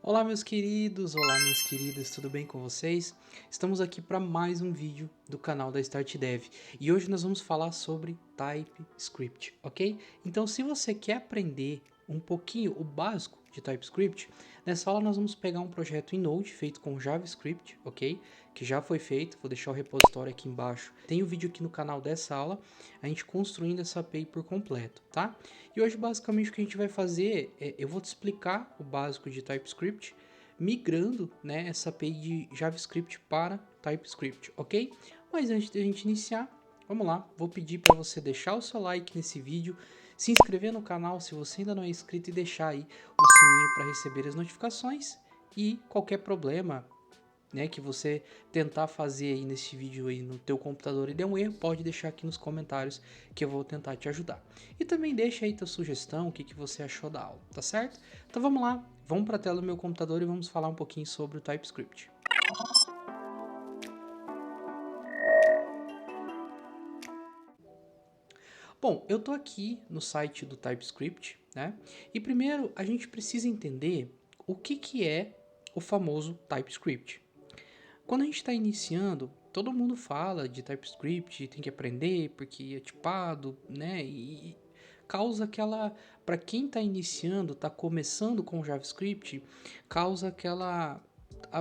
Olá meus queridos, olá minhas queridas, tudo bem com vocês? Estamos aqui para mais um vídeo do canal da Start Dev e hoje nós vamos falar sobre TypeScript, ok? Então se você quer aprender um pouquinho o básico de TypeScript, nessa aula nós vamos pegar um projeto em Node feito com JavaScript, ok? Que já foi feito, vou deixar o repositório aqui embaixo. Tem o vídeo aqui no canal dessa aula, a gente construindo essa API por completo, tá? E hoje basicamente o que a gente vai fazer eu vou te explicar o básico de TypeScript, migrando, né, essa API de JavaScript para TypeScript, ok? Mas antes de a gente iniciar, vamos lá, vou pedir para você deixar o seu like nesse vídeo, se inscrever no canal se você ainda não é inscrito e deixar aí o sininho para receber as notificações e qualquer problema, né, que você tentar fazer aí nesse vídeo aí no teu computador e der um erro, pode deixar aqui nos comentários que eu vou tentar te ajudar. E também deixa aí tua sugestão, o que você achou da aula, tá certo? Então vamos lá, vamos para a tela do meu computador e vamos falar um pouquinho sobre o TypeScript. Bom, eu tô aqui no site do TypeScript, né? E primeiro a gente precisa entender o que é o famoso TypeScript. Quando a gente está iniciando, todo mundo fala de TypeScript, tem que aprender porque é tipado, né? E causa aquela, para quem está iniciando, está começando com JavaScript, causa aquela,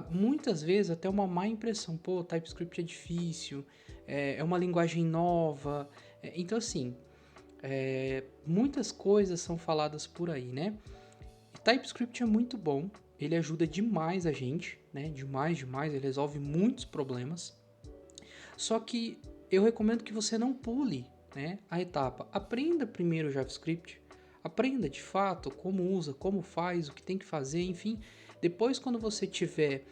muitas vezes até uma má impressão. Pô, TypeScript é difícil, é uma linguagem nova. Então assim, muitas coisas são faladas por aí, né? TypeScript é muito bom, ele ajuda demais a gente, né? Demais, ele resolve muitos problemas. Só que eu recomendo que você não pule, né, a etapa. Aprenda primeiro o JavaScript, aprenda de fato como usa, como faz, o que tem que fazer, enfim. Depois, quando você tiver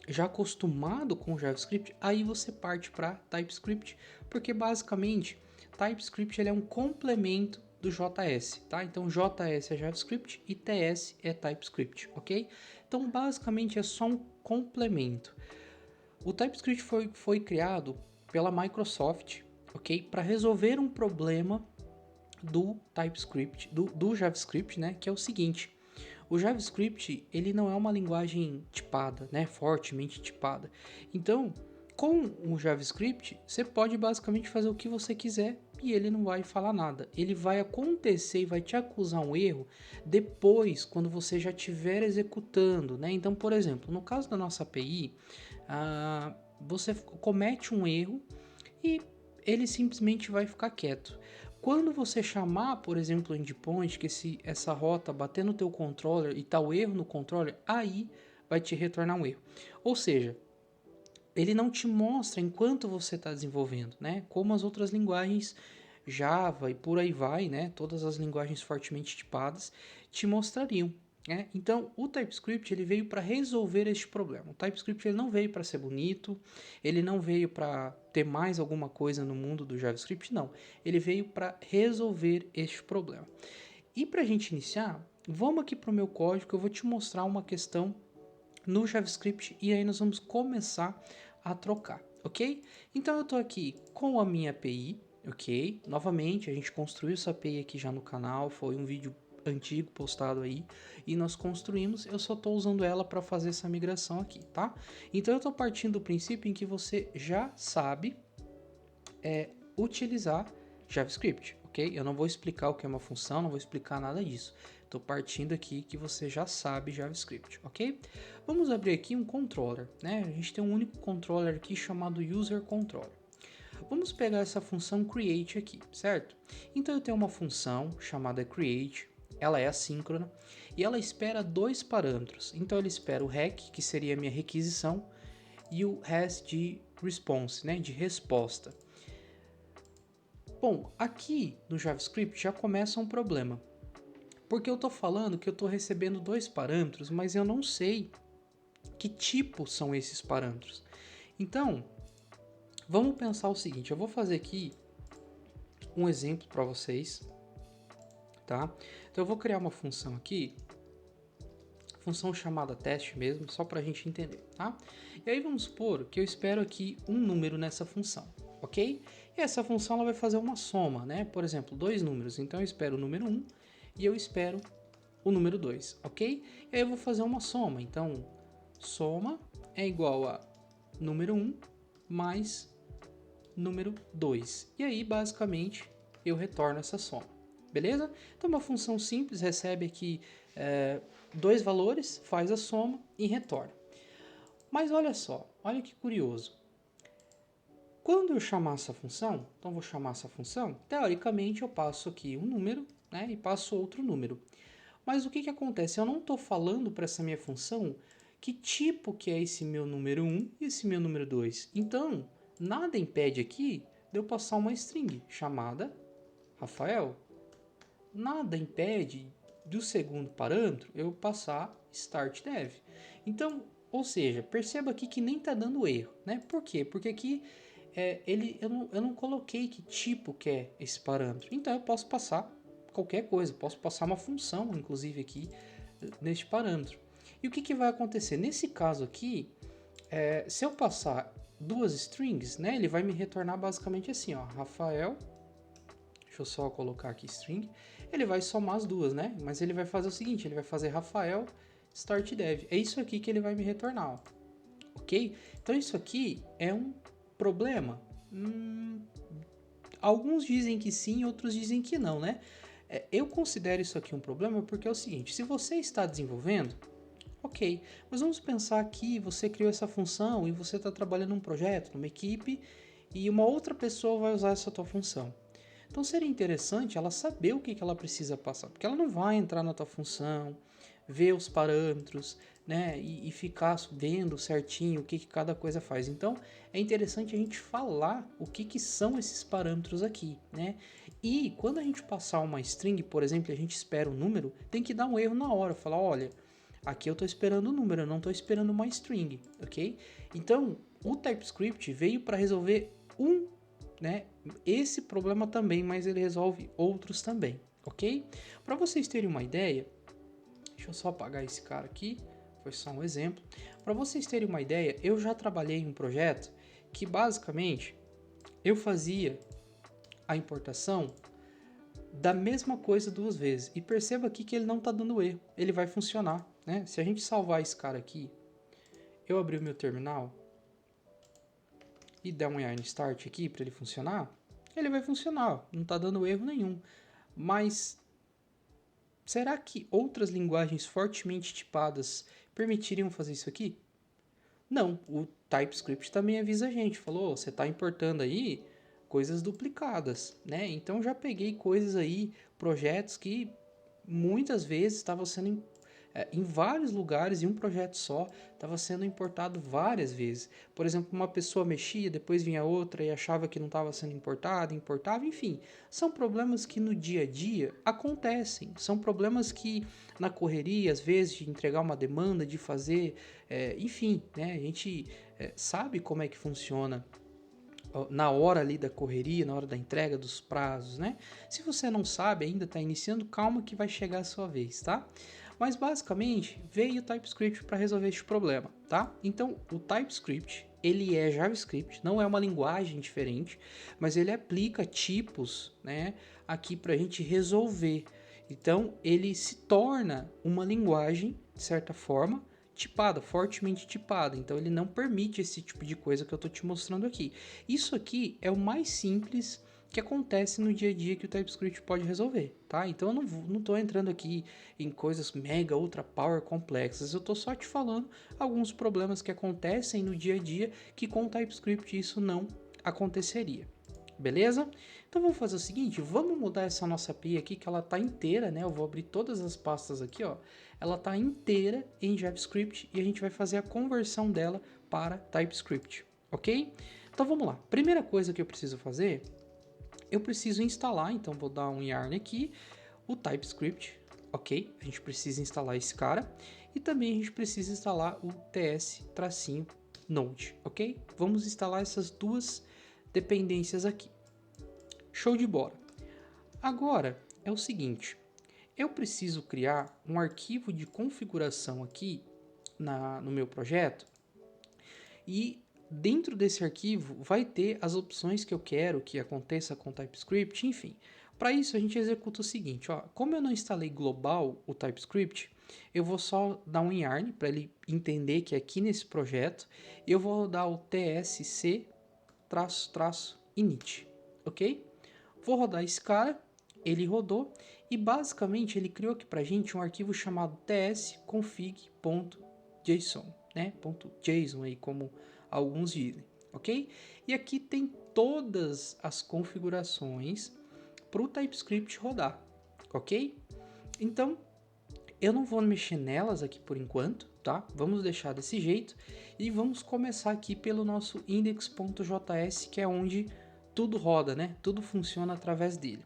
já acostumado com o JavaScript, aí você parte para TypeScript, porque basicamente TypeScript ele é um complemento do JS, tá? Então JS é JavaScript e TS é TypeScript, ok? Então basicamente é só um complemento. O TypeScript foi criado pela Microsoft, ok? Para resolver um problema do TypeScript, do JavaScript, né? Que é o seguinte: o JavaScript ele não é uma linguagem tipada, né? Fortemente tipada. Então, com o JavaScript, você pode basicamente fazer o que você quiser e ele não vai falar nada. Ele vai acontecer e vai te acusar um erro depois, quando você já estiver executando, né? Então, por exemplo, no caso da nossa API, você comete um erro e ele simplesmente vai ficar quieto. Quando você chamar, por exemplo, o endpoint, que essa rota bater no teu controller e tá o erro no controller, aí vai te retornar um erro. Ou seja, ele não te mostra enquanto você está desenvolvendo, né? Como as outras linguagens Java e por aí vai, né? Todas as linguagens fortemente tipadas te mostrariam. Né? Então, o TypeScript ele veio para resolver este problema. O TypeScript ele não veio para ser bonito, ele não veio para ter mais alguma coisa no mundo do JavaScript, não. Ele veio para resolver este problema. E para a gente iniciar, vamos aqui para o meu código que eu vou te mostrar uma questão no JavaScript e aí nós vamos começar a trocar, ok? Então eu estou aqui com a minha API, ok? Novamente, a gente construiu essa API aqui já no canal, foi um vídeo antigo postado aí e nós construímos, eu só estou usando ela para fazer essa migração aqui, tá? Então eu estou partindo do princípio em que você já sabe utilizar JavaScript, ok? Eu não vou explicar o que é uma função, não vou explicar nada disso. Estou partindo aqui que você já sabe JavaScript, ok? Vamos abrir aqui um controller, né? A gente tem um único controller aqui chamado user controller. Vamos pegar essa função create aqui, certo? Então eu tenho uma função chamada create, ela é assíncrona e ela espera dois parâmetros. Então ela espera o req, que seria a minha requisição, e o res de response, né? De resposta. Bom, aqui no JavaScript já começa um problema. Porque eu estou falando que eu estou recebendo dois parâmetros, mas eu não sei que tipo são esses parâmetros. Então, vamos pensar o seguinte, eu vou fazer aqui um exemplo para vocês, tá? Então eu vou criar uma função aqui, função chamada teste mesmo, só para a gente entender, tá? E aí vamos supor que eu espero aqui um número nessa função, ok? E essa função ela vai fazer uma soma, né? Por exemplo, dois números, então eu espero o número 1 e eu espero o número 2, ok? E aí eu vou fazer uma soma, então soma é igual a número 1 mais número 2. E aí, basicamente, eu retorno essa soma, beleza? Então, uma função simples recebe aqui dois valores, faz a soma e retorna. Mas olha só, olha que curioso. Quando eu chamar essa função, então vou chamar essa função, teoricamente eu passo aqui um número, né, e passo outro número. Mas o que acontece? Eu não estou falando para essa minha função que tipo que é esse meu número 1 e esse meu número 2. Então, nada impede aqui de eu passar uma string chamada Rafael. Nada impede do segundo parâmetro eu passar startDev. Então, ou seja, perceba aqui que nem está dando erro, né? Por quê? Porque aqui eu não coloquei que tipo que é esse parâmetro. Então eu posso passar qualquer coisa, posso passar uma função, inclusive aqui, neste parâmetro. E o que vai acontecer? Nesse caso aqui, se eu passar duas strings, né, ele vai me retornar basicamente assim, ó, Rafael, deixa eu só colocar aqui string, ele vai somar as duas, né, mas ele vai fazer o seguinte, ele vai fazer Rafael start dev, é isso aqui que ele vai me retornar, ó. Ok? Então isso aqui é um problema? Alguns dizem que sim, outros dizem que não, né? Eu considero isso aqui um problema porque é o seguinte, se você está desenvolvendo, ok, mas vamos pensar que você criou essa função e você está trabalhando num projeto, numa equipe, e uma outra pessoa vai usar essa tua função. Então seria interessante ela saber o que ela precisa passar, porque ela não vai entrar na tua função, ver os parâmetros, né, e ficar vendo certinho o que cada coisa faz. Então é interessante a gente falar o que são esses parâmetros aqui, né? E quando a gente passar uma string, por exemplo, a gente espera um número, tem que dar um erro na hora, falar, olha, aqui eu estou esperando um número, eu não estou esperando uma string, ok? Então o TypeScript veio para resolver né, esse problema também, mas ele resolve outros também, ok? Para vocês terem uma ideia, deixa eu só apagar esse cara aqui, foi só um exemplo. Para vocês terem uma ideia, eu já trabalhei em um projeto que basicamente eu fazia a importação da mesma coisa duas vezes. E perceba aqui que ele não está dando erro, ele vai funcionar, né? Se a gente salvar esse cara aqui, eu abrir o meu terminal e der um yarn start aqui para ele funcionar, ele vai funcionar, não está dando erro nenhum. Mas será que outras linguagens fortemente tipadas permitiriam fazer isso aqui? Não, o TypeScript também avisa a gente, falou, você está importando aí coisas duplicadas, né? Então já peguei coisas aí, projetos que muitas vezes estavam sendo em vários lugares, em um projeto só, estava sendo importado várias vezes. Por exemplo, uma pessoa mexia, depois vinha outra e achava que não estava sendo importado, importava, enfim. São problemas que no dia a dia acontecem, são problemas que na correria, às vezes, de entregar uma demanda, de fazer, enfim, né? A gente sabe como é que funciona na hora ali da correria, na hora da entrega dos prazos, né? Se você não sabe, ainda está iniciando, calma que vai chegar a sua vez, tá? Mas basicamente veio o TypeScript para resolver este problema, tá? Então o TypeScript ele é JavaScript, não é uma linguagem diferente, mas ele aplica tipos, né? Aqui para a gente resolver. Então ele se torna uma linguagem de certa forma tipada, fortemente tipada. Então ele não permite esse tipo de coisa que eu estou te mostrando aqui. Isso aqui é o mais simples que acontece no dia a dia que o TypeScript pode resolver, tá? Então eu não estou entrando aqui em coisas mega, ultra power complexas, eu estou só te falando alguns problemas que acontecem no dia a dia que com o TypeScript isso não aconteceria. Beleza? Então vamos fazer o seguinte, vamos mudar essa nossa API aqui que ela está inteira, né? Eu vou abrir todas as pastas aqui, ó. Ela está inteira em JavaScript e a gente vai fazer a conversão dela para TypeScript, ok? Então vamos lá. Primeira coisa que eu preciso fazer, eu preciso instalar, então vou dar um yarn aqui, o TypeScript, ok? A gente precisa instalar esse cara e também a gente precisa instalar o ts-node, ok? Vamos instalar essas duas dependências aqui. Show de bola. Agora é o seguinte, eu preciso criar um arquivo de configuração aqui no meu projeto e dentro desse arquivo vai ter as opções que eu quero que aconteça com TypeScript, enfim. Para isso, a gente executa o seguinte, ó, como eu não instalei global o TypeScript, eu vou só dar um yarn para ele entender que aqui nesse projeto eu vou rodar o tsc-init, ok? Vou rodar esse cara, ele rodou e basicamente ele criou aqui para a gente um arquivo chamado tsconfig.json, né? .json aí como alguns dizem, ok? E aqui tem todas as configurações para o TypeScript rodar, ok? Então eu não vou mexer nelas aqui por enquanto, tá? Vamos deixar desse jeito e vamos começar aqui pelo nosso index.js, que é onde tudo roda, né? Tudo funciona através dele.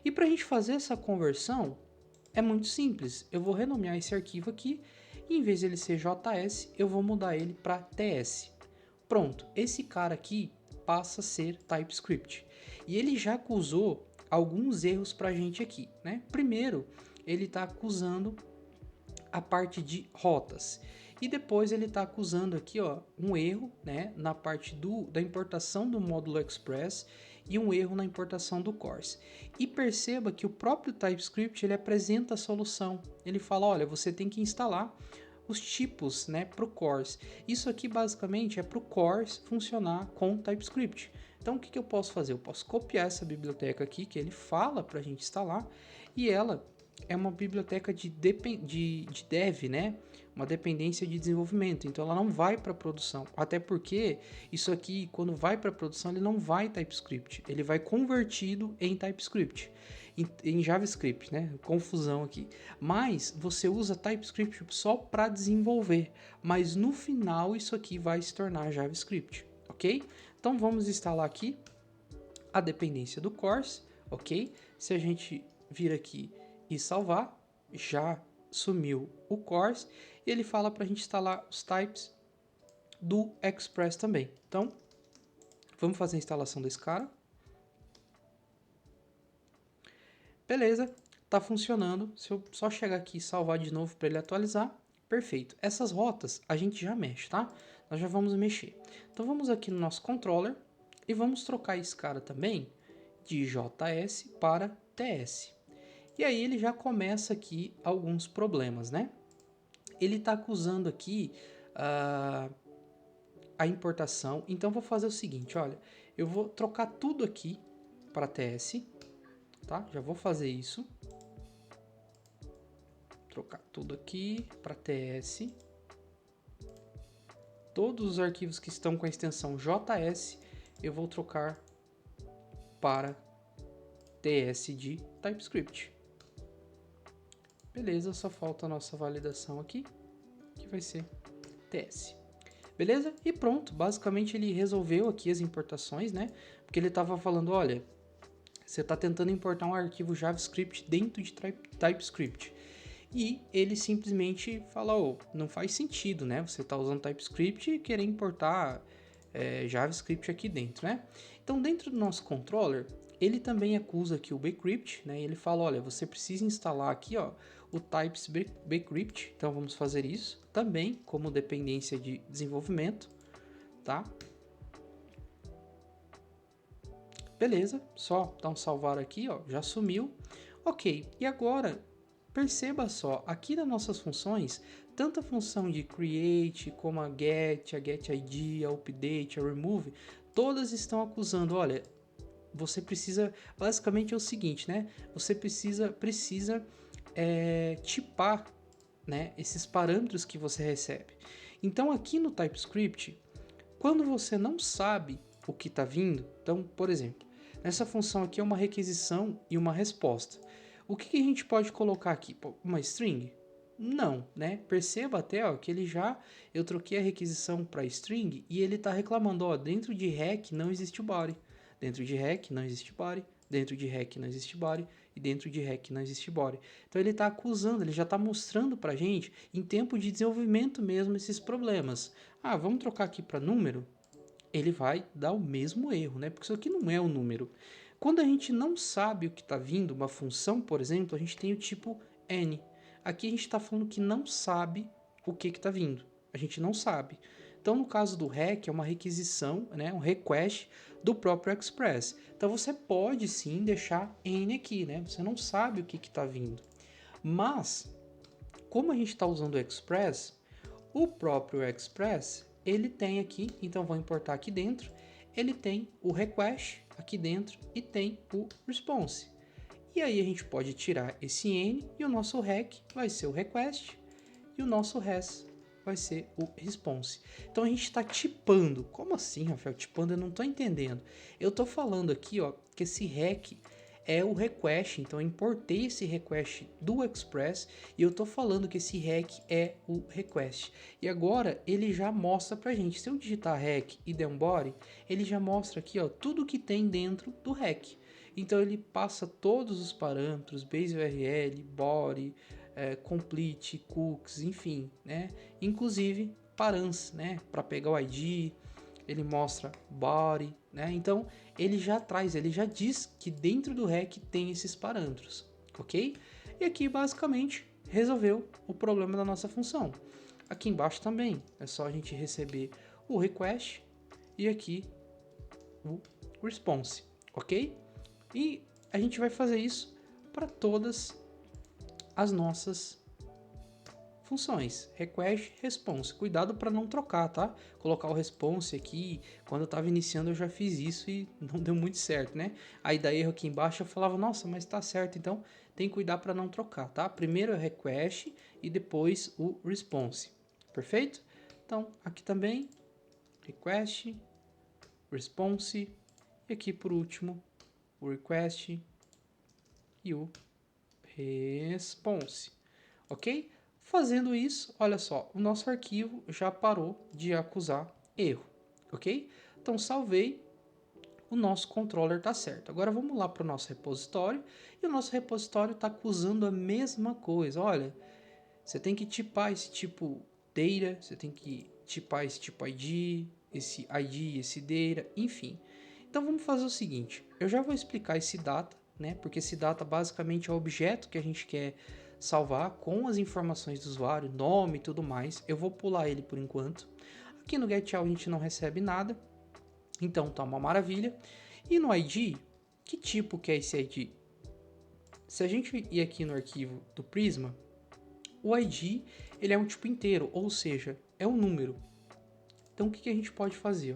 E para a gente fazer essa conversão, é muito simples. Eu vou renomear esse arquivo aqui e em vez de ele ser JS, eu vou mudar ele para TS. Pronto, esse cara aqui passa a ser TypeScript. E ele já acusou alguns erros para a gente aqui, né? Primeiro, ele está acusando a parte de rotas. E depois ele está acusando aqui, ó, um erro, né, na parte da importação do módulo Express e um erro na importação do CORS. E perceba que o próprio TypeScript ele apresenta a solução. Ele fala, olha, você tem que instalar os tipos, né, para o CORS. Isso aqui basicamente é para o CORS funcionar com TypeScript. Então o que eu posso fazer? Eu posso copiar essa biblioteca aqui que ele fala para a gente instalar e ela é uma biblioteca de dev, né? Uma dependência de desenvolvimento, então ela não vai para produção. Até porque isso aqui, quando vai para produção, ele não vai TypeScript, ele vai convertido em TypeScript, em JavaScript, né? Confusão aqui. Mas você usa TypeScript só para desenvolver, mas no final isso aqui vai se tornar JavaScript, ok? Então vamos instalar aqui a dependência do CORS, ok? Se a gente vir aqui e salvar, já sumiu o CORS e ele fala para a gente instalar os types do Express também. Então, vamos fazer a instalação desse cara. Beleza, tá funcionando. Se eu só chegar aqui e salvar de novo para ele atualizar, perfeito. Essas rotas a gente já mexe, tá? Nós já vamos mexer. Então vamos aqui no nosso controller e vamos trocar esse cara também de JS para TS. E aí ele já começa aqui alguns problemas, né? Ele está acusando aqui a importação. Então vou fazer o seguinte, olha, eu vou trocar tudo aqui para TS, tá? Já vou fazer isso. Trocar tudo aqui para TS. Todos os arquivos que estão com a extensão JS, eu vou trocar para TS de TypeScript. Beleza, só falta a nossa validação aqui, que vai ser TS. Beleza? E pronto, basicamente ele resolveu aqui as importações, né? Porque ele estava falando, olha, você está tentando importar um arquivo JavaScript dentro de TypeScript. E ele simplesmente fala, oh, não faz sentido, né? Você está usando TypeScript e querer importar JavaScript aqui dentro, né? Então, dentro do nosso controller, ele também acusa aqui o bcrypt, né? E ele fala, olha, você precisa instalar aqui, ó, o types bcrypt. Então, vamos fazer isso também como dependência de desenvolvimento, tá? Beleza, só dar um salvar aqui, ó, já sumiu. Ok, e agora, perceba só, aqui nas nossas funções, tanto a função de create, como a getID, a update, a remove, todas estão acusando, olha, você precisa, basicamente é o seguinte, né? Você precisa tipar, né, esses parâmetros que você recebe. Então aqui no TypeScript, quando você não sabe o que está vindo, então, por exemplo, nessa função aqui é uma requisição e uma resposta. O que a gente pode colocar aqui? Uma string? Não, né? Perceba até ó, que eu troquei a requisição para string e ele está reclamando, ó, dentro de rec não existe o body, dentro de rec não existe body, dentro de rec não existe body e dentro de rec não existe body. Então ele está acusando, ele já está mostrando para a gente em tempo de desenvolvimento mesmo esses problemas. Ah, vamos trocar aqui para número? Ele vai dar o mesmo erro, né? Porque isso aqui não é um número. Quando a gente não sabe o que está vindo, uma função, por exemplo, a gente tem o tipo n. Aqui a gente está falando que não sabe o que está vindo. A gente não sabe. Então, no caso do rec, é uma requisição, né, um request do próprio Express. Então você pode sim deixar N aqui, né? Você não sabe o que está vindo. Mas, como a gente está usando o Express, o próprio Express, ele tem aqui, então vou importar aqui dentro, ele tem o request aqui dentro e tem o response. E aí a gente pode tirar esse N e o nosso rec vai ser o request e o nosso res vai ser o response. Então a gente está tipando. Como assim, Rafael? Tipando, eu não estou entendendo. Eu estou falando aqui, ó, que esse rec é o request. Então eu importei esse request do Express e eu estou falando que esse rec é o request. E agora ele já mostra pra gente. Se eu digitar rec e der um body, ele já mostra aqui, ó, tudo que tem dentro do rec. Então ele passa todos os parâmetros, base URL, body, complete, cookies, enfim, né? Inclusive params, né? Para pegar o ID, ele mostra body, né? Então ele já traz, ele já diz que dentro do rec tem esses parâmetros, ok? E aqui basicamente resolveu o problema da nossa função. Aqui embaixo também é só a gente receber o request e aqui o response, ok? E a gente vai fazer isso para todas as nossas funções, request, response. Cuidado para não trocar, tá? Colocar o response aqui, quando eu estava iniciando eu já fiz isso e não deu muito certo, né? Aí dá erro aqui embaixo, eu falava, nossa, mas tá certo, então tem que cuidar para não trocar, tá? Primeiro é o request e depois o response, perfeito? Então, aqui também, request, response, e aqui por último, o request e o response, ok? Fazendo isso, olha só, o nosso arquivo já parou de acusar erro, ok? Então salvei, o nosso controller está certo. Agora vamos lá para o nosso repositório e o nosso repositório está acusando a mesma coisa. Olha, você tem que tipar esse tipo data, você tem que tipar esse tipo ID, esse data, enfim. Então vamos fazer o seguinte, eu já vou explicar esse data, né? Porque esse data basicamente é o objeto que a gente quer salvar com as informações do usuário, nome e tudo mais. Eu vou pular ele por enquanto. Aqui no GetAll a gente não recebe nada, então tá uma maravilha. E no ID, que tipo que é esse ID? Se a gente ir aqui no arquivo do Prisma, o ID ele é um tipo inteiro, ou seja, é um número. Então o que a gente pode fazer?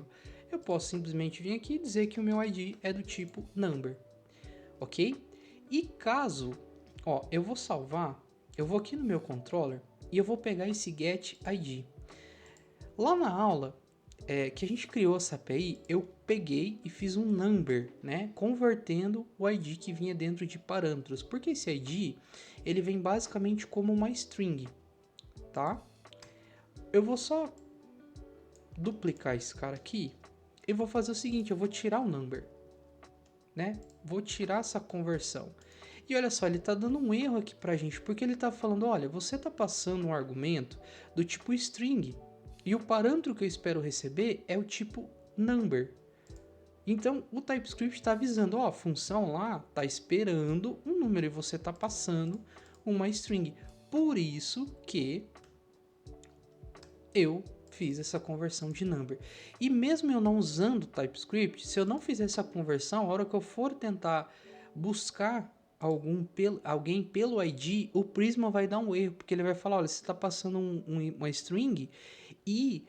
Eu posso simplesmente vir aqui e dizer que o meu ID é do tipo number, ok? E caso, ó, eu vou salvar, eu vou aqui no meu controller e eu vou pegar esse get ID. Lá na aula que a gente criou essa API, eu peguei e fiz um number, né, convertendo o ID que vinha dentro de parâmetros, porque esse ID ele vem basicamente como uma string, tá? Eu vou só duplicar esse cara aqui e vou fazer o seguinte, eu vou tirar o number, né? Vou tirar essa conversão. E olha só, ele está dando um erro aqui pra gente, porque ele está falando, olha, você está passando um argumento do tipo string, e o parâmetro que eu espero receber é o tipo number. Então, o TypeScript está avisando, ó, a função lá está esperando um número e você está passando uma string. Por isso que eu fiz essa conversão de number. E mesmo eu não usando TypeScript, se eu não fizer essa conversão, a hora que eu for tentar buscar alguém pelo ID, o Prisma vai dar um erro, porque ele vai falar, olha, você está passando uma string e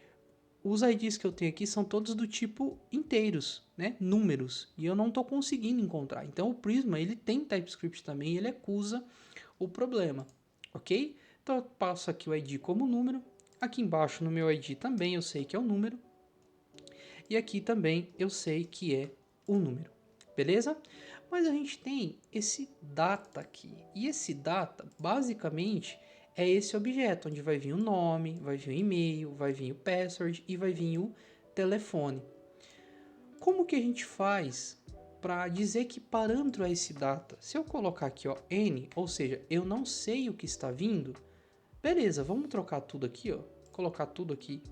os IDs que eu tenho aqui são todos do tipo inteiros, né, números, e eu não estou conseguindo encontrar. Então o Prisma ele tem TypeScript também, ele acusa o problema, ok? Então eu passo aqui o ID como número. Aqui embaixo no meu ID também eu sei que é o número. E aqui também eu sei que é o número. Beleza? Mas a gente tem esse data aqui. E esse data, basicamente, é esse objeto, onde vai vir o nome, vai vir o e-mail, vai vir o password e vai vir o telefone. Como que a gente faz para dizer que parâmetro é esse data? Se eu colocar aqui, ó, n, ou seja, eu não sei o que está vindo, beleza, vamos trocar tudo aqui, ó, colocar tudo aqui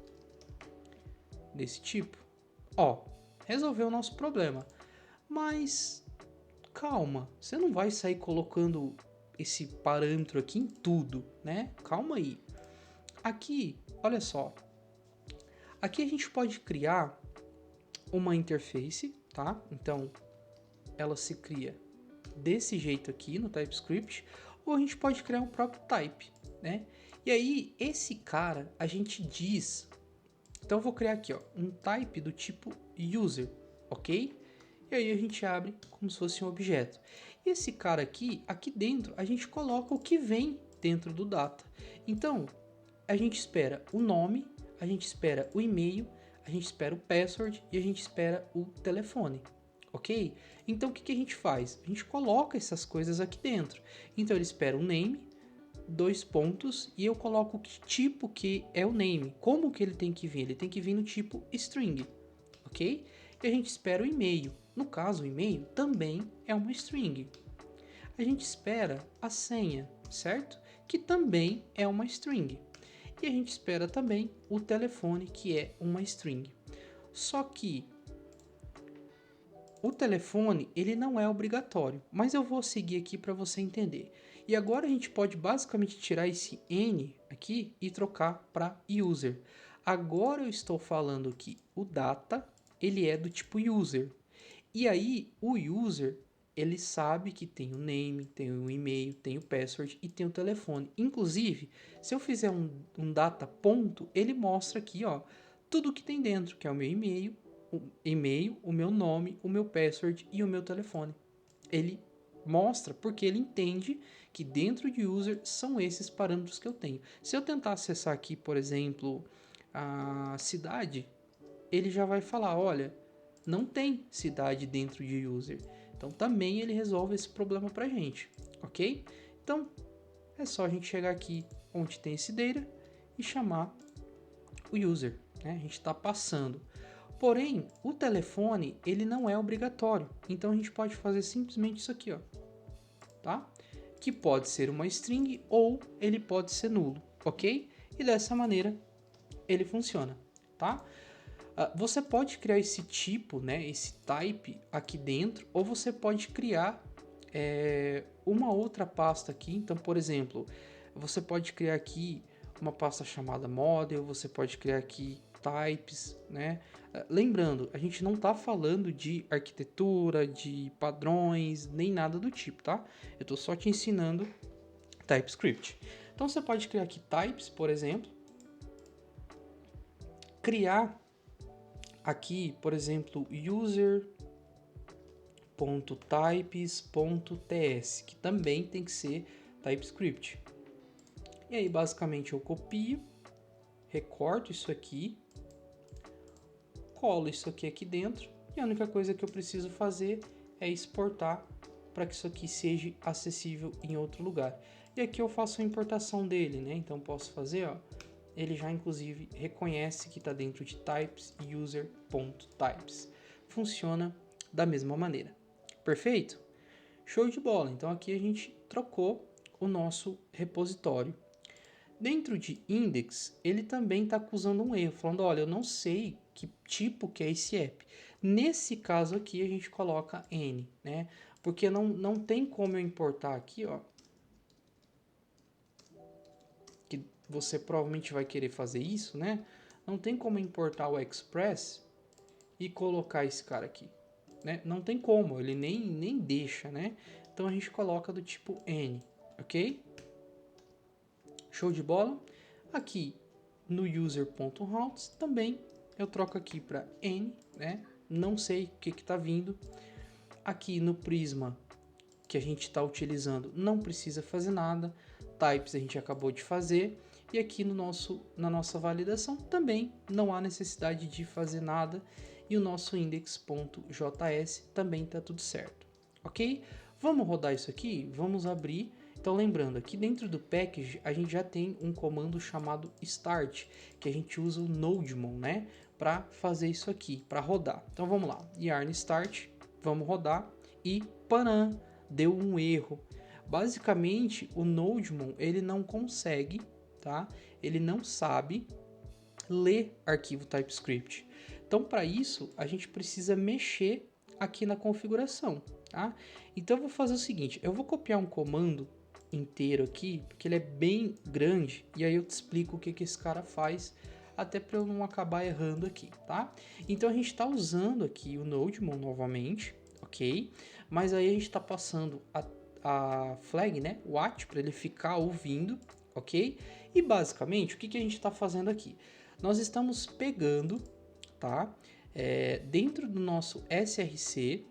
desse tipo. Ó, resolveu o nosso problema. Mas calma, você não vai sair colocando esse parâmetro aqui em tudo, né? Calma aí. Aqui, olha só. Aqui a gente pode criar uma interface, tá? Então, ela se cria desse jeito aqui no TypeScript, ou a gente pode criar um próprio type, né? E aí, esse cara, a gente diz... Então, eu vou criar aqui, ó, um type do tipo user, ok? E aí, a gente abre como se fosse um objeto. E esse cara aqui dentro, a gente coloca o que vem dentro do data. Então, a gente espera o nome, a gente espera o e-mail, a gente espera o password e a gente espera o telefone, ok? Então o que a gente faz? A gente coloca essas coisas aqui dentro. Então ele espera o name, 2 pontos, e eu coloco que tipo que é o name. Como que ele tem que vir? Ele tem que vir no tipo string, ok? E a gente espera o e-mail. No caso, o e-mail também é uma string. A gente espera a senha, certo? Que também é uma string. E a gente espera também o telefone, que é uma string. Só que o telefone, ele não é obrigatório, mas eu vou seguir aqui para você entender. E agora a gente pode basicamente tirar esse N aqui e trocar para user. Agora eu estou falando que o data, ele é do tipo user. E aí, o user, ele sabe que tem o name, tem o e-mail, tem o password e tem o telefone. Inclusive, se eu fizer um data ponto, ele mostra aqui, ó, tudo que tem dentro, que é o meu e-mail, o meu nome, o meu password e o meu telefone. Ele mostra porque ele entende que dentro de user são esses parâmetros que eu tenho. Se eu tentar acessar aqui, por exemplo, a cidade, ele já vai falar, olha, não tem cidade dentro de user. Então também ele resolve esse problema pra gente, ok? Então é só a gente chegar aqui onde tem esse data e chamar o user, né? A gente está passando. Porém, o telefone ele não é obrigatório. Então a gente pode fazer simplesmente isso aqui, ó, tá? Que pode ser uma string ou ele pode ser nulo, ok? E dessa maneira ele funciona, tá? Você pode criar esse tipo, né, esse type aqui dentro, ou você pode criar uma outra pasta aqui. Então, por exemplo, você pode criar aqui uma pasta chamada model, você pode criar aqui types, né? Lembrando, a gente não está falando de arquitetura, de padrões, nem nada do tipo, tá? Eu estou só te ensinando TypeScript. Então, você pode criar aqui types, por exemplo, criar aqui, por exemplo, user.types.ts, que também tem que ser TypeScript. E aí, basicamente, eu copio, recorto isso aqui, colo isso aqui dentro, e a única coisa que eu preciso fazer é exportar para que isso aqui seja acessível em outro lugar. E aqui eu faço a importação dele, né? Então posso fazer, ó, ele já inclusive reconhece que está dentro de types user.types. Funciona da mesma maneira. Perfeito? Show de bola. Então aqui a gente trocou o nosso repositório. Dentro de index, ele também está acusando um erro, falando, olha, eu não sei que tipo que é esse app. Nesse caso aqui a gente coloca N, né? Porque não tem como eu importar aqui, ó, que você provavelmente vai querer fazer isso, né? Não tem como importar o Express e colocar esse cara aqui, né? Não tem como, ele nem deixa, né? Então a gente coloca do tipo N, ok? Show de bola? Aqui no user.routes também eu troco aqui para N, né? Não sei o que está vindo. Aqui no Prisma que a gente está utilizando não precisa fazer nada. Types a gente acabou de fazer. E aqui na nossa validação também não há necessidade de fazer nada. E o nosso index.js também está tudo certo. Ok? Vamos rodar isso aqui? Vamos abrir. Então lembrando, aqui dentro do package a gente já tem um comando chamado start, que a gente usa o nodemon, né? Para fazer isso aqui, para rodar. Então vamos lá, yarn start, vamos rodar e panam, deu um erro. Basicamente o nodemon ele não consegue, tá? Ele não sabe ler arquivo TypeScript. Então para isso a gente precisa mexer aqui na configuração, tá? Então eu vou fazer o seguinte, eu vou copiar um comando inteiro aqui, porque ele é bem grande, e aí eu te explico o que esse cara faz até para eu não acabar errando aqui, tá? Então a gente está usando aqui o NodeMon novamente, ok? Mas aí a gente está passando a flag, né, watch, para ele ficar ouvindo, ok? E basicamente, o que a gente está fazendo aqui? Nós estamos pegando, tá? Dentro do nosso SRC,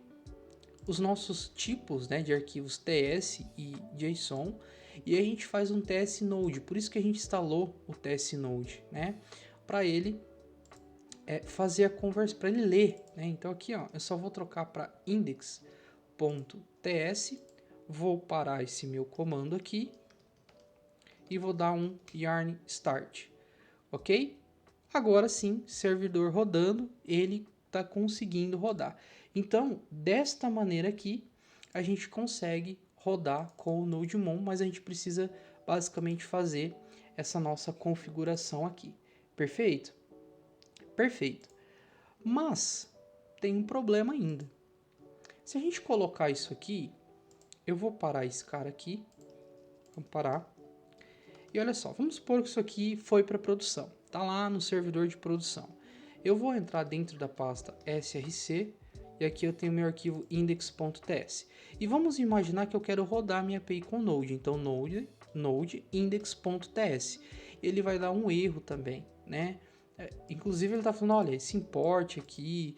os nossos tipos, né, de arquivos TS e JSON, e a gente faz um TS Node, por isso que a gente instalou o TS Node, né, para ele fazer a conversão, para ele ler, né? Então aqui, ó, eu só vou trocar para index.ts, vou parar esse meu comando aqui e vou dar um yarn start, ok? Agora sim, servidor rodando, ele está conseguindo rodar. Então, desta maneira aqui, a gente consegue rodar com o NodeMon, mas a gente precisa basicamente fazer essa nossa configuração aqui. Perfeito? Perfeito. Mas tem um problema ainda. Se a gente colocar isso aqui, eu vou parar esse cara aqui. Vamos parar. E olha só, vamos supor que isso aqui foi para produção. Tá lá no servidor de produção. Eu vou entrar dentro da pasta src e aqui eu tenho meu arquivo index.ts. E vamos imaginar que eu quero rodar minha API com Node. Então node index.ts. Ele vai dar um erro também, né? Inclusive ele está falando, olha, esse import aqui,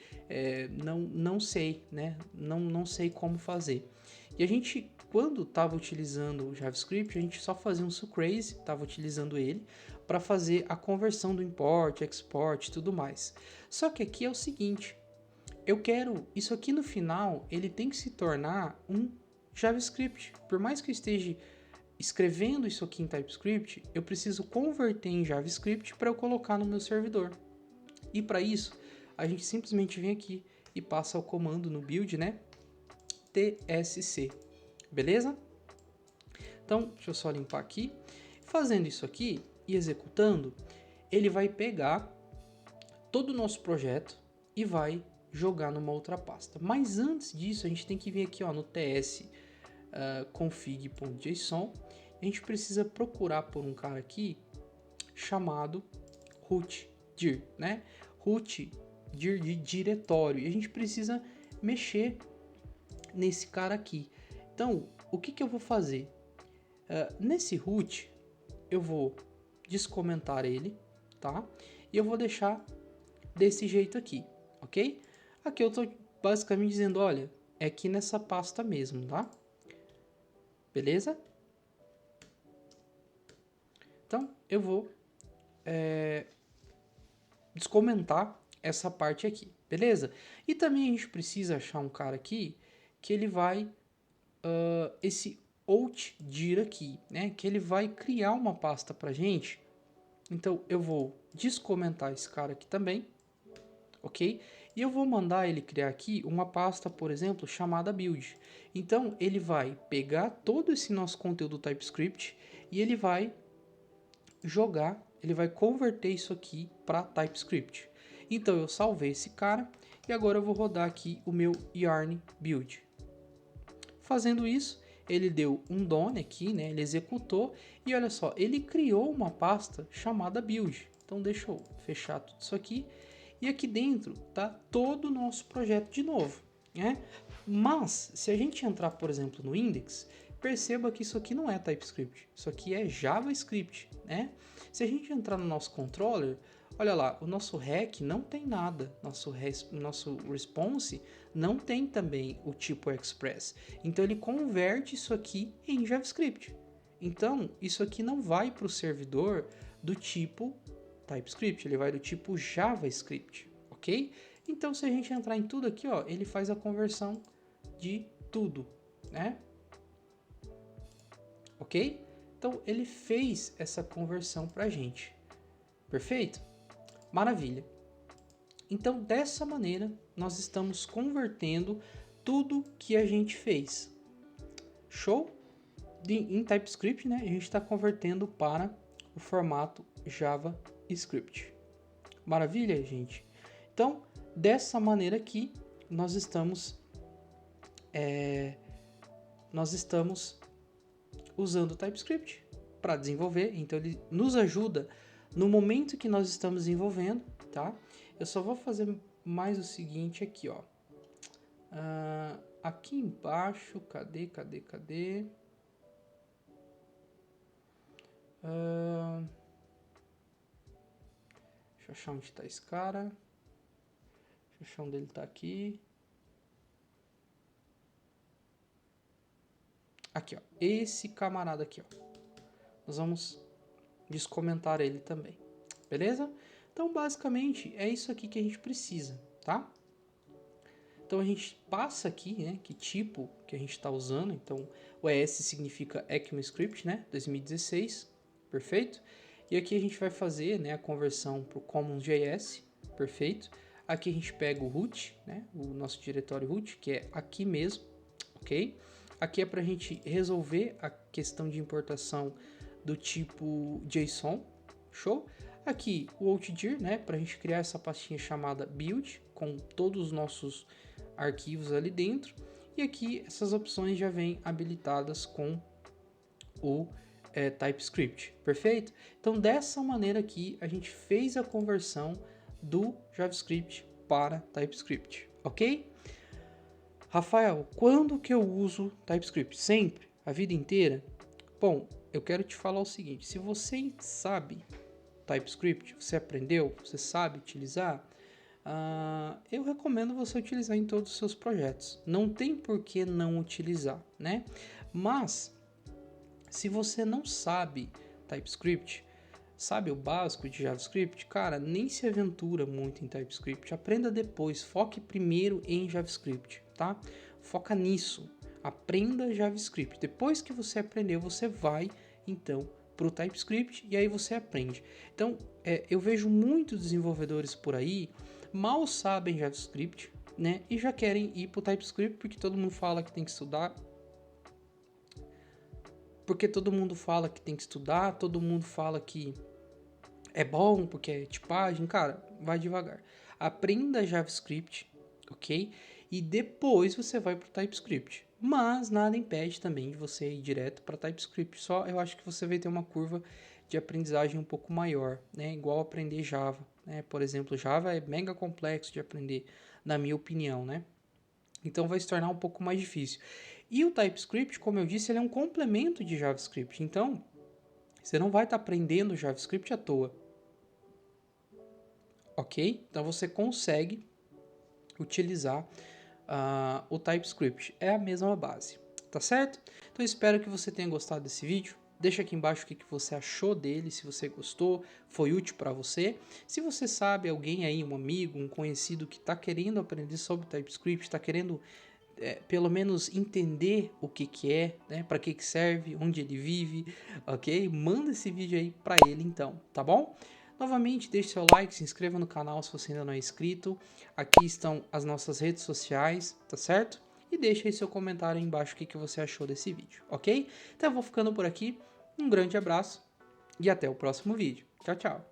não sei, né? Não sei como fazer. E a gente, quando estava utilizando o JavaScript, a gente só fazia um sucraze, estava utilizando ele, para fazer a conversão do import, export e tudo mais. Só que aqui é o seguinte, eu quero, isso aqui no final, ele tem que se tornar um JavaScript. Por mais que eu esteja escrevendo isso aqui em TypeScript, eu preciso converter em JavaScript para eu colocar no meu servidor. E para isso, a gente simplesmente vem aqui e passa o comando no build, né? TSC, beleza? Então, deixa eu só limpar aqui. Fazendo isso aqui e executando, ele vai pegar todo o nosso projeto e vai jogar numa outra pasta. Mas antes disso, a gente tem que vir aqui, ó, no ts config.json. A gente precisa procurar por um cara aqui chamado rootdir, né? Rootdir de diretório. E a gente precisa mexer nesse cara aqui. Então, o que eu vou fazer? Nesse root, eu vou descomentar ele, tá? E eu vou deixar desse jeito aqui, ok? Aqui eu estou basicamente dizendo, olha, é aqui nessa pasta mesmo, tá? Beleza? Então, eu vou descomentar essa parte aqui, beleza? E também a gente precisa achar um cara aqui que ele vai, esse outdir aqui, né? Que ele vai criar uma pasta pra gente. Então, eu vou descomentar esse cara aqui também, ok? E eu vou mandar ele criar aqui uma pasta, por exemplo, chamada build. Então, ele vai pegar todo esse nosso conteúdo TypeScript e ele vai jogar, ele vai converter isso aqui para TypeScript. Então, eu salvei esse cara e agora eu vou rodar aqui o meu yarn build. Fazendo isso, ele deu um done aqui, né? Ele executou e olha só, ele criou uma pasta chamada build. Então, deixa eu fechar tudo isso aqui. E aqui dentro tá todo o nosso projeto de novo, né? Mas, se a gente entrar, por exemplo, no index, perceba que isso aqui não é TypeScript, isso aqui é JavaScript, né? Se a gente entrar no nosso controller, olha lá, o nosso rec não tem nada, nosso response não tem também o tipo express. Então ele converte isso aqui em JavaScript. Então, isso aqui não vai para o servidor do tipo TypeScript, ele vai do tipo JavaScript, ok? Então, se a gente entrar em tudo aqui, ó, ele faz a conversão de tudo, né? Ok? Então, ele fez essa conversão pra gente. Perfeito? Maravilha. Então, dessa maneira, nós estamos convertendo tudo que a gente fez. Show? Em TypeScript, né? A gente está convertendo para o formato JavaScript. Maravilha, gente? Então, dessa maneira aqui, nós estamos usando o TypeScript para desenvolver. Então, ele nos ajuda No momento que nós estamos desenvolvendo, tá? Eu só vou fazer mais o seguinte aqui, ó. Aqui embaixo, cadê? Deixa eu achar onde tá esse cara. Deixa eu achar onde ele tá aqui. Aqui, ó. Esse camarada aqui, ó. Nós vamos descomentar ele também. Beleza? Então, basicamente, é isso aqui que a gente precisa, tá? Então, a gente passa aqui, né, que tipo que a gente está usando. Então, o ES significa ECMAScript, né, 2016, perfeito? E aqui a gente vai fazer, né, a conversão para o Commons.js, perfeito? Aqui a gente pega o root, né, o nosso diretório root, que é aqui mesmo, ok? Aqui é para a gente resolver a questão de importação do tipo JSON, show? Aqui o outdir, né, para a gente criar essa pastinha chamada build, com todos os nossos arquivos ali dentro. E aqui essas opções já vêm habilitadas com o TypeScript, perfeito? Então dessa maneira aqui a gente fez a conversão do JavaScript para TypeScript, ok? Rafael, quando que eu uso TypeScript? Sempre? A vida inteira? Bom, eu quero te falar o seguinte, se você sabe TypeScript, você aprendeu, você sabe utilizar, eu recomendo você utilizar em todos os seus projetos. Não tem por que não utilizar, né? Mas, se você não sabe TypeScript, sabe o básico de JavaScript, cara, nem se aventura muito em TypeScript. Aprenda depois, foque primeiro em JavaScript, tá? Foca nisso. Aprenda JavaScript. Depois que você aprendeu, você vai, então, para o TypeScript e aí você aprende. Então, eu vejo muitos desenvolvedores por aí mal sabem JavaScript, né? E já querem ir para o TypeScript porque todo mundo fala que tem que estudar. Todo mundo fala que é bom, porque é tipagem. Cara, vai devagar. Aprenda JavaScript, ok? E depois você vai para o TypeScript. Mas nada impede também de você ir direto para TypeScript. Só eu acho que você vai ter uma curva de aprendizagem um pouco maior, né? Igual aprender Java, né? Por exemplo, Java é mega complexo de aprender, na minha opinião, né? Então vai se tornar um pouco mais difícil. E o TypeScript, como eu disse, ele é um complemento de JavaScript. Então, você não vai estar aprendendo JavaScript à toa. Ok? Então você consegue utilizar o TypeScript. É a mesma base, tá certo? Então espero que você tenha gostado desse vídeo. Deixa aqui embaixo o que você achou dele, se você gostou, foi útil para você. Se você sabe alguém aí, um amigo, um conhecido que está querendo aprender sobre TypeScript, está querendo pelo menos entender o que é, né? Para que serve, onde ele vive, ok? Manda esse vídeo aí para ele então, tá bom? Novamente, deixe seu like, se inscreva no canal se você ainda não é inscrito. Aqui estão as nossas redes sociais, tá certo? E deixe aí seu comentário aí embaixo o que você achou desse vídeo, ok? Então eu vou ficando por aqui. Um grande abraço e até o próximo vídeo. Tchau, tchau!